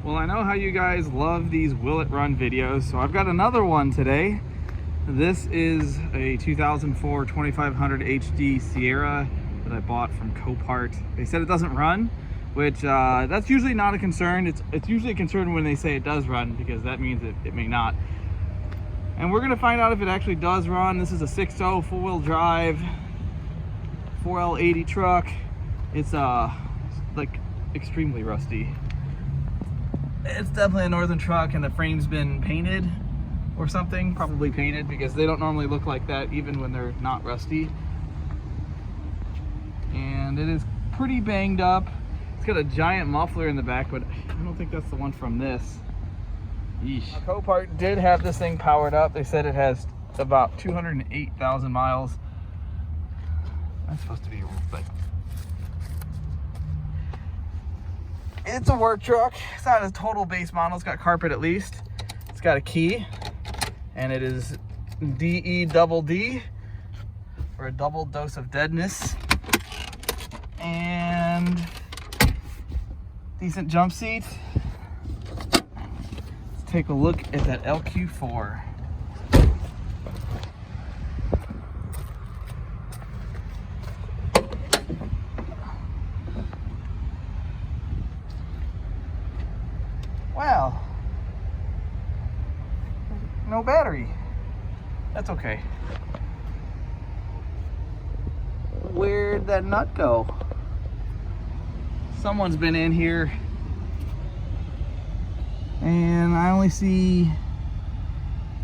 Well, I know how you guys love these Will It Run videos, so I've got another one today. This is a 2004 2500 HD Sierra that I bought from Copart. They said it doesn't run, which that's usually not a concern. It's usually a concern when they say it does run, because that means it may not. And we're gonna find out if it actually does run. This is a 6.0 four-wheel drive 4L80 truck. It's like extremely rusty. It's definitely a northern truck, and the frame's been painted or something, probably painted, because they don't normally look like that even when they're not rusty. And it is pretty banged up. It's got a giant muffler in the back, but I don't think that's the one from this. Yeesh. Copart did have this thing powered up. They said it has about 208,000 miles. That's supposed to be, but it's a work truck. It's not a total base model. It's got carpet at least. It's got a key, and it is DE for a double dose of deadness. And decent jump seat. Let's take a look at that LQ4. Wow, no battery. That's okay. Where'd that nut go? Someone's been in here, and I only see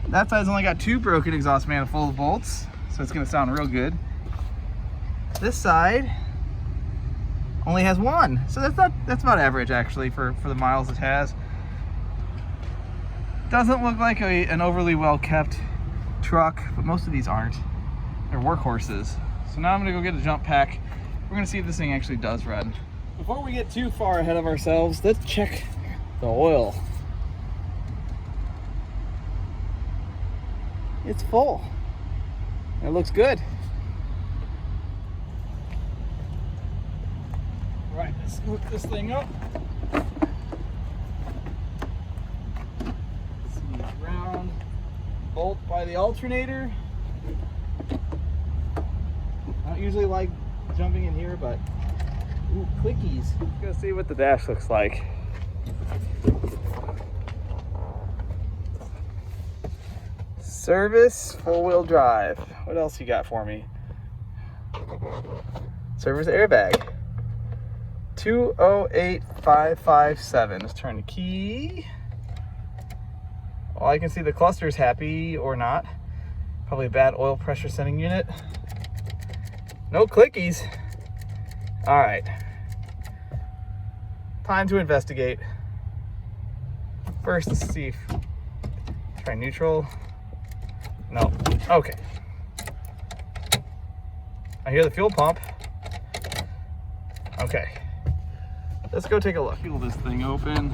that side's only got 2 broken exhaust manifold bolts, so it's gonna sound real good. This side only has 1, so that's about average actually for the miles it has. Doesn't look like an overly well kept truck, but most of these aren't. They're workhorses. So now I'm gonna go get a jump pack. We're gonna see if this thing actually does run. Before we get too far ahead of ourselves, let's check the oil. It's full. It looks good. Right, let's hook this thing up. Round bolt by the alternator. I don't usually like jumping in here, but ooh, clickies. Let's go see what the dash looks like. Service, four-wheel drive. What else you got for me? Service airbag. 208557. Let's turn the key. Well, I can see the cluster's happy or not. Probably a bad oil pressure sending unit. No clickies. All right. Time to investigate. First, let's see if try neutral. No. Okay. I hear the fuel pump. Okay. Let's go take a look. Peel this thing open.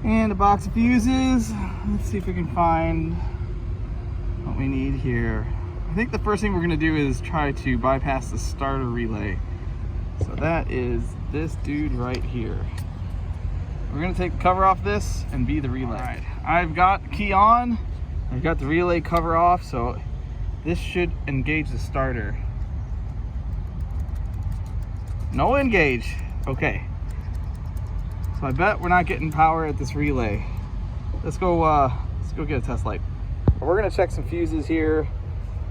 And a box of fuses. Let's see if we can find what we need here. I think the first thing we're gonna do is try to bypass the starter relay. So that is this dude right here. We're gonna take the cover off this and be the relay. All right, I've got the key on. I've got the relay cover off, so this should engage the starter. No engage. Okay. So I bet we're not getting power at this relay. Let's go get a test light. We're gonna check some fuses here.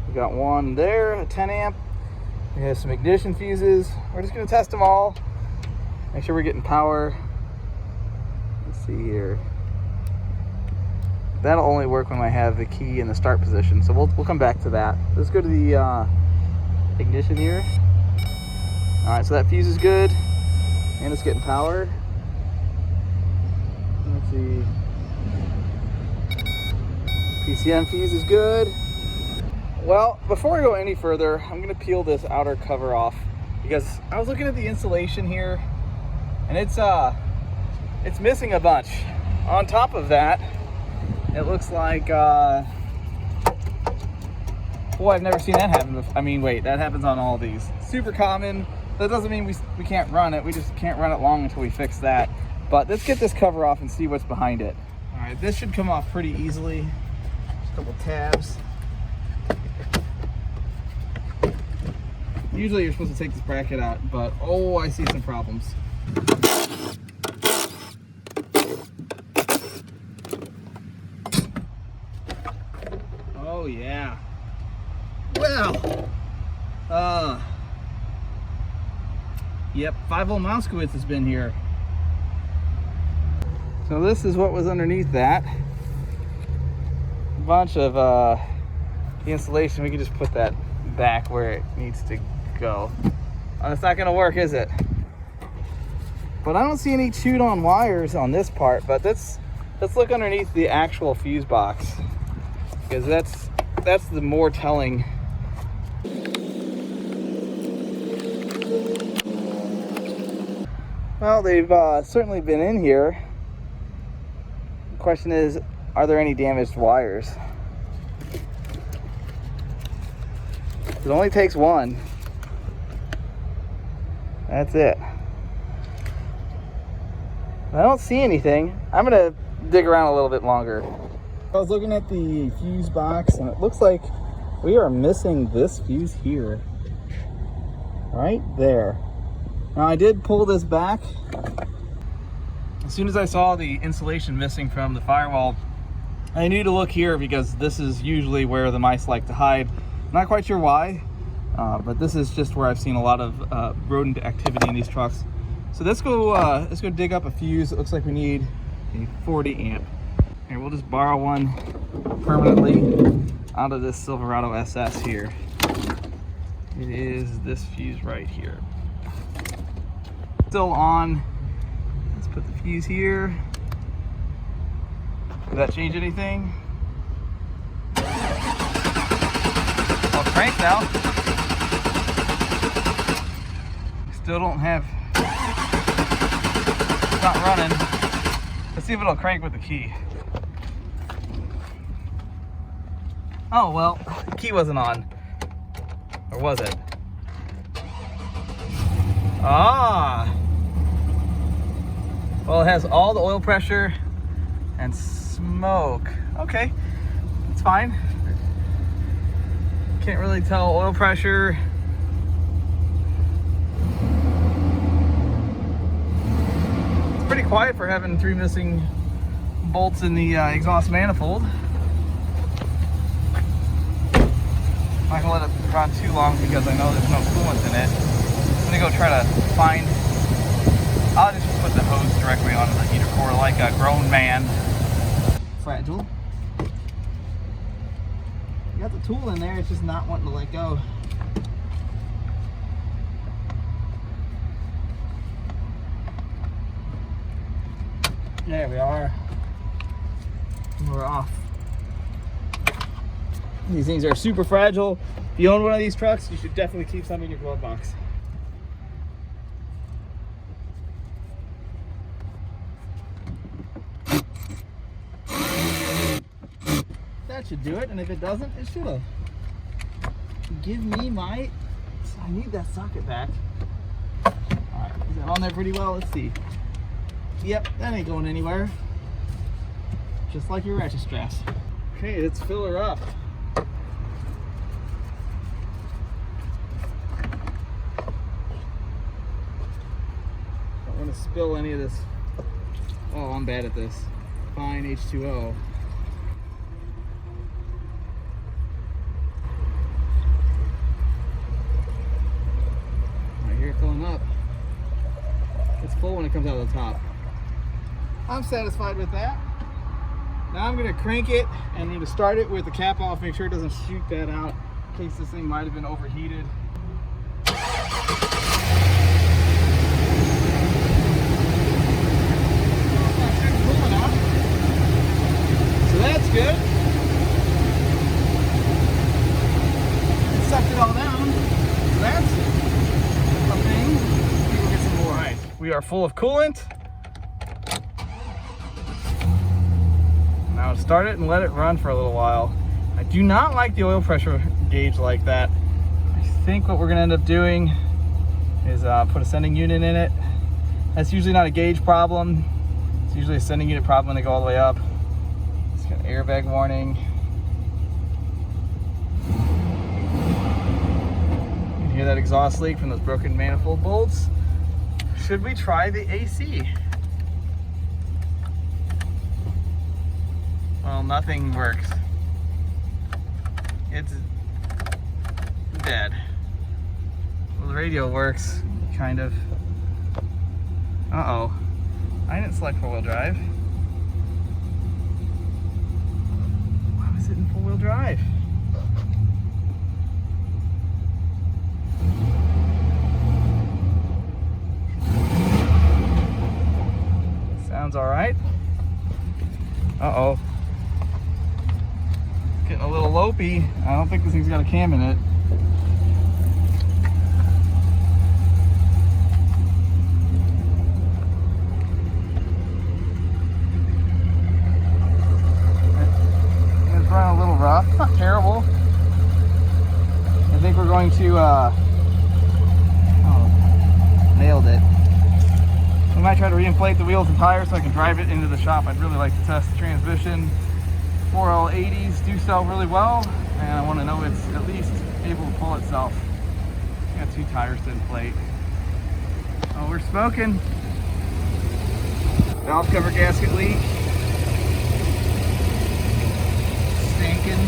We got one there, a 10 amp. We have some ignition fuses. We're just gonna test them all. Make sure we're getting power. Let's see here. That'll only work when I have the key in the start position. So we'll come back to that. Let's go to the ignition here. All right, so that fuse is good, and it's getting power. Let's see. PCM fuse is good. Well, before I go any further, I'm gonna peel this outer cover off, because I was looking at the insulation here, and it's missing a bunch. On top of that, it looks like boy, I've never seen that happen before. I mean, wait, that happens on all these. Super common. That doesn't mean we can't run it. We just can't run it long until we fix that. But let's get this cover off and see what's behind it. All right, this should come off pretty easily. Just a couple tabs. Usually you're supposed to take this bracket out, but oh, I see some problems. Oh yeah. Well, yep, 5-volt Moskowitz has been here. So this is what was underneath that. A bunch of the insulation. We can just put that back where it needs to go. It's not gonna work, is it? But I don't see any chewed on wires on this part, but let's look underneath the actual fuse box, because that's the more telling. Well, they've certainly been in here. The question is, are there any damaged wires? It only takes one. That's it. I don't see anything. I'm gonna dig around a little bit longer. I was looking at the fuse box and it looks like we are missing this fuse here. Right there. Now I did pull this back. As soon as I saw the insulation missing from the firewall, I knew to look here because this is usually where the mice like to hide. I'm not quite sure why, but this is just where I've seen a lot of rodent activity in these trucks. So let's go dig up a fuse. It looks like we need a 40 amp. Here, we'll just borrow one permanently out of this Silverado SS here. It is this fuse right here. Still on. Let's put the fuse here. Did that change anything? I'll crank now. Still don't have, it's not running. Let's see if it'll crank with the key. Oh, well, the key wasn't on. Or was it? Ah! Well, it has all the oil pressure and smoke. Okay, it's fine. Can't really tell oil pressure. It's pretty quiet for having 3 missing bolts in the exhaust manifold. I'm not gonna let it run too long because I know there's no coolant in it. I'm gonna go try to find, I'll just put the hose directly onto the heater core like a grown man. Fragile. You got the tool in there, it's just not wanting to let go. There we are. We're off. These things are super fragile. If you own one of these trucks, you should definitely keep some in your glove box. That should do it, and if it doesn't, it should have. Give me my, I need that socket back. All right, is that on there pretty well? Let's see. Yep, that ain't going anywhere. Just like your ratchet straps. Okay, let's fill her up. Don't want to spill any of this. Oh, I'm bad at this. Fine H2O. Right here, filling up. It's full when it comes out of the top. I'm satisfied with that. Now I'm going to crank it and I'm going to start it with the cap off, make sure it doesn't shoot that out in case this thing might have been overheated. So that's good. It sucked it all down. So that's a thing. We'll get some more. All right, we are full of coolant. Now start it and let it run for a little while. I do not like the oil pressure gauge like that. I think what we're gonna end up doing is put a sending unit in it. That's usually not a gauge problem. It's usually a sending unit problem when they go all the way up. It's got an airbag warning. You can hear that exhaust leak from those broken manifold bolts. Should we try the AC? Well, nothing works. It's dead. Well, the radio works, kind of. Uh-oh. I didn't select four-wheel drive. Why was it in four-wheel drive? Sounds all right. Uh-oh. Getting a little lopey. I don't think this thing's got a cam in it. It's running a little rough. Not terrible. I think we're going to, oh, nailed it. We might try to re-inflate the wheels and tires so I can drive it into the shop. I'd really like to test the transmission. 4L80s do sell really well, and I want to know it's at least able to pull itself. Got 2 tires to inflate. Oh, we're smoking. Valve cover gasket leak. Stinking.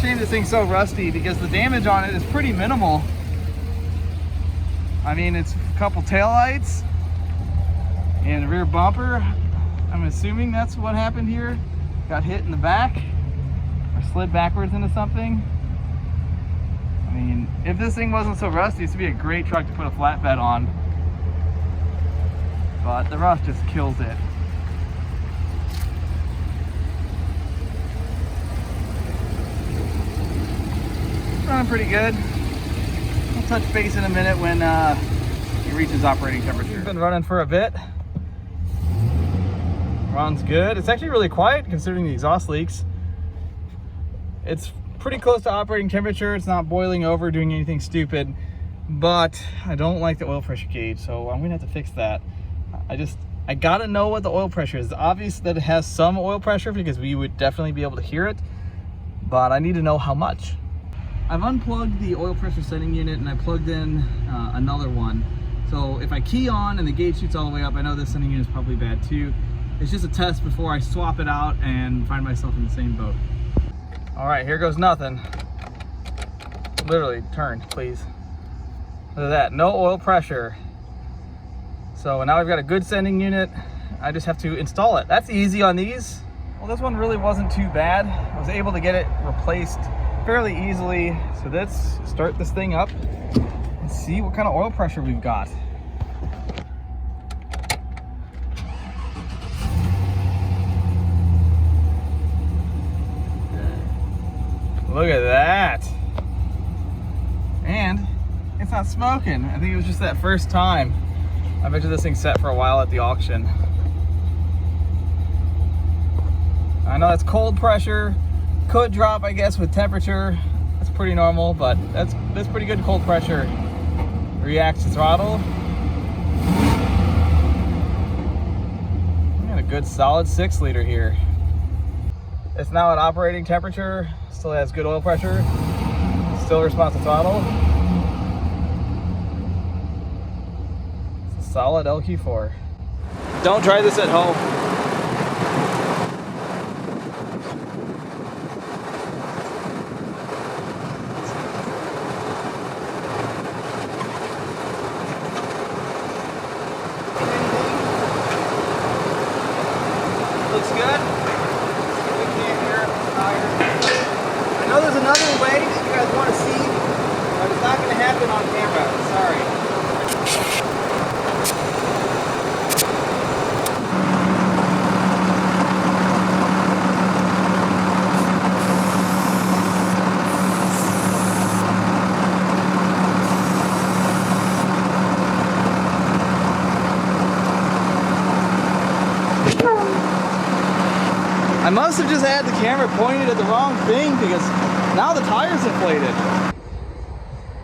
Shame this thing's so rusty because the damage on it is pretty minimal. I mean, it's a couple taillights and the rear bumper. I'm assuming that's what happened here. Got hit in the back or slid backwards into something. I mean, if this thing wasn't so rusty, this would be a great truck to put a flatbed on. But the rust just kills it. Running pretty good. We'll touch base in a minute when it reaches operating temperature. It's been running for a bit. Runs good. It's actually really quiet considering the exhaust leaks. It's pretty close to operating temperature. It's not boiling over, doing anything stupid, but I don't like the oil pressure gauge, so I'm gonna have to fix that. I gotta know what the oil pressure is. It's obvious that it has some oil pressure because we would definitely be able to hear it, but I need to know how much. I've unplugged the oil pressure sending unit and I plugged in another one. So if I key on and the gauge shoots all the way up, I know this sending unit is probably bad too. It's just a test before I swap it out and find myself in the same boat. All right, here goes nothing. Literally, turn, please. Look at that, no oil pressure. So now I've got a good sending unit. I just have to install it. That's easy on these. Well, this one really wasn't too bad. I was able to get it replaced fairly easily. So let's start this thing up and see what kind of oil pressure we've got. Look at that. And it's not smoking. I think it was just that first time. I bet you this thing's set for a while at the auction. I know that's cold pressure. Could drop, I guess, with temperature. That's pretty normal, but that's pretty good cold pressure. Reacts to throttle. We got a good solid 6 liter here. It's now at operating temperature. Still has good oil pressure. Still responds to throttle. It's a solid LQ4. Don't try this at home. Looks good. We can't hear it. I know there's another way that you guys want to see, but it's not going to happen on camera. Sorry. must have just had the camera pointed at the wrong thing because now the tire's inflated.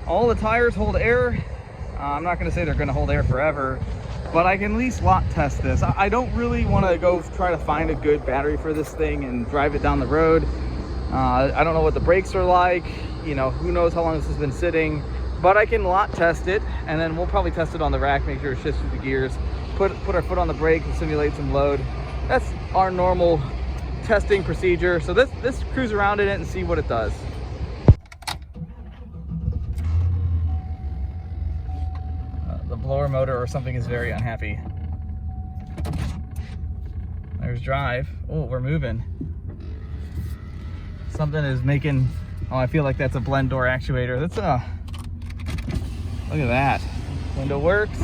All the tires hold air. I'm not going to say they're going to hold air forever, but I can at least lot test this. I don't really want to go try to find a good battery for this thing and drive it down the road. I don't know what the brakes are like. You know, who knows how long this has been sitting, but I can lot test it, and then we'll probably test it on the rack, make sure it shifts through the gears, put our foot on the brake and simulate some load. That's our normal testing procedure. So let's cruise around in it and see what it does. The blower motor or something is very unhappy. There's drive. Oh, we're moving. Something is making, oh, I feel like that's a blend door actuator. That's a, look at that. Window works.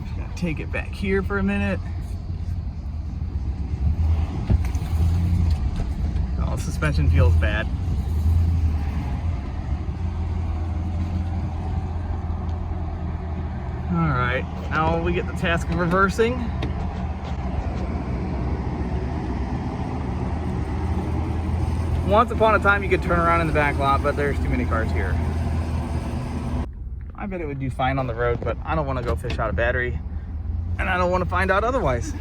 Just gotta take it back here for a minute. Oh, the suspension feels bad. All right, now we get the task of reversing. Once upon a time you could turn around in the back lot, but there's too many cars here. I bet it would do fine on the road, but I don't want to go fish out a battery, and I don't want to find out otherwise.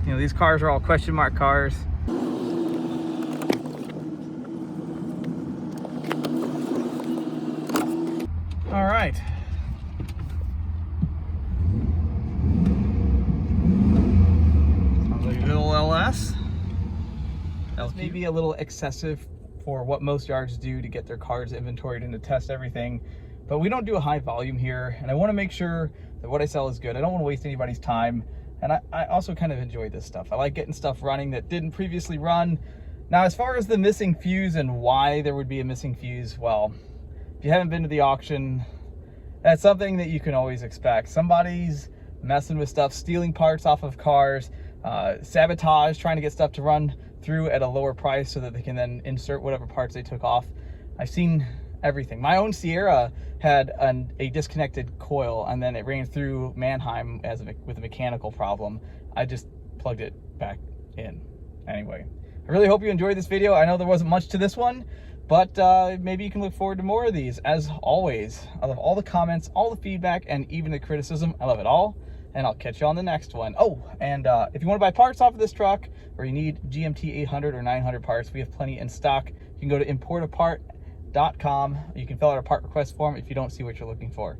You know, these cars are all question mark cars. All right. LS. That's maybe a little excessive for what most yards do to get their cars inventoried and to test everything, but we don't do a high volume here, and I want to make sure that what I sell is good. I don't want to waste anybody's time, and I also kind of enjoy this stuff. I like getting stuff running that didn't previously run. Now, as far as the missing fuse and why there would be a missing fuse, well, if you haven't been to the auction, that's something that you can always expect. Somebody's messing with stuff, stealing parts off of cars, sabotage, trying to get stuff to run through at a lower price so that they can then insert whatever parts they took off. I've seen everything. My own Sierra had a disconnected coil, and then it ran through Mannheim with a mechanical problem. I just plugged it back in. Anyway, I really hope you enjoyed this video. I know there wasn't much to this one, but maybe you can look forward to more of these. As always, I love all the comments, all the feedback, and even the criticism. I love it all. And I'll catch you on the next one. Oh, and if you want to buy parts off of this truck, or you need GMT 800 or 900 parts, we have plenty in stock. You can go to importapart.com. You can fill out a part request form if you don't see what you're looking for.